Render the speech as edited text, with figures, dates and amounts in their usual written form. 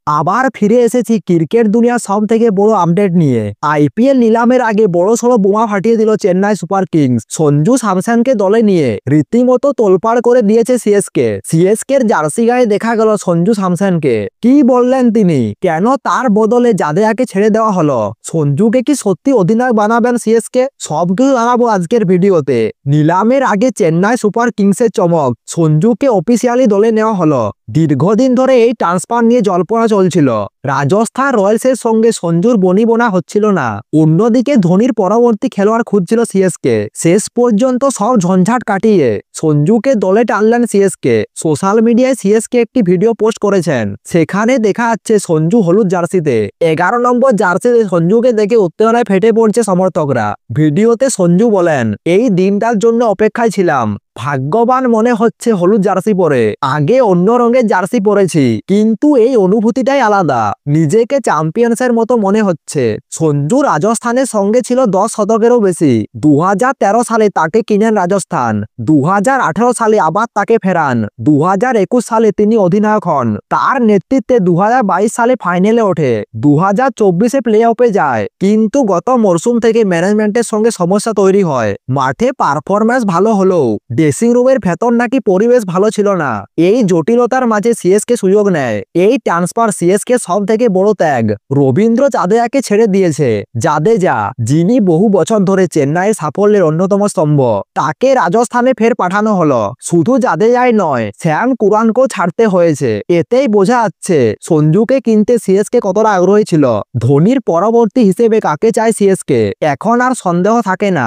আবার ফিরে এসেছি ক্রিকেট দুনিয়ার সব থেকে বড় আপডেট নিয়ে। আইপিএল নিলামের আগে বড়সড় বোমা ফাটিয়ে দিল চেন্নাই সুপার কিংস। সঞ্জু স্যামসনকে দলে নিয়ে রীতিমতো তোলপাড় করে দিয়েছে সিএসকের জার্সি গায়ে দেখা গেল সঞ্জু স্যামসনকে। কি বললেন তিনি, কেন তার বদলে জাদেজাকে ছেড়ে দেওয়া হলো, সঞ্জুকে কি সত্যি অধিনায়ক বানাবেন সিএসকে, সবকিছু জানাবো আজকের ভিডিওতে। নিলামের আগে চেন্নাই সুপার কিংসের চমক, সঞ্জুকে অফিসিয়ালি দলে নেওয়া হলো। দীর্ঘদিন ধরে এই ট্রান্সফার নিয়ে জল্পনা চলছিল। রাজস্থান রয়্যালসের সঙ্গে সঞ্জুর বনিবনা হচ্ছিল না, অন্যদিকে ধোনির পরবর্তী খেলোয়াড় খুঁজছিল সিএসকে। শেষ পর্যন্ত সব ঝঞ্ঝাট কাটিয়ে সঞ্জুকে দলে টানলেন সিএসকে। সোশ্যাল মিডিয়ায় সিএসকে একটি ভিডিও পোস্ট করেছেন, সেখানে দেখা যাচ্ছে সঞ্জু হলুদ জার্সিতে। 11 নম্বর জার্সিতে সঞ্জুকে দেখে উত্তেজনায় ফেটে পড়ছে সমর্থকরা। ভিডিওতে সঞ্জু বলেন, এই দিনটার জন্য অপেক্ষায় ছিলাম, ভাগ্যবান মনে হচ্ছে হলুদ জার্সি পরে। আগে অন্য রঙের জার্সি পরেছি, কিন্তু এই অনুভূতিটাই আলাদা, নিজেকে চ্যাম্পিয়ন্সের মতো মনে হচ্ছে। সঞ্জু রাজস্থানের সঙ্গে ছিল 10 শতকেরও বেশি। 2013 সালে তাকে কিনেন রাজস্থান, 2018 সালে আবার তাকে ফেরান, 2021 সালে তিনি অধিনায়ক হন। তার নেতৃত্বে 2022 সালে ফাইনালে ওঠে, 2024-এ প্লে অফে যায়। কিন্তু গত মরশুম থেকে ম্যানেজমেন্টের সঙ্গে সমস্যা তৈরি হয়। মাঠে পারফরম্যান্স ভালো হলেও ড্রেসিং রুমের ভেতর নাকি পরিবেশ ভালো ছিল না। এই জটিলতার মাঝে সিএসকে সুযোগ নেয়। এই ট্রান্সফার সিএসকে সব থেকে বড় ত্যাগ। রবীন্দ্র জাদেজাকে ছেড়ে দিয়েছে। জাদেজা, যিনি বহু বছর ধরে চেন্নাইয়ের সাফল্যের অন্যতম স্তম্ভ, তাকে রাজস্থানে ফের পাঠানো হলো। শুধু জাদেজাই নয়, শ্যাম কুরানকেও ছাড়তে হয়েছে। এতেই বোঝা যাচ্ছে সঞ্জুকে কিনতে সিএসকে কতটা আগ্রহী ছিল। ধোনির পরবর্তী হিসেবে কাকে চায় সিএসকে, এখন আর সন্দেহ থাকে না।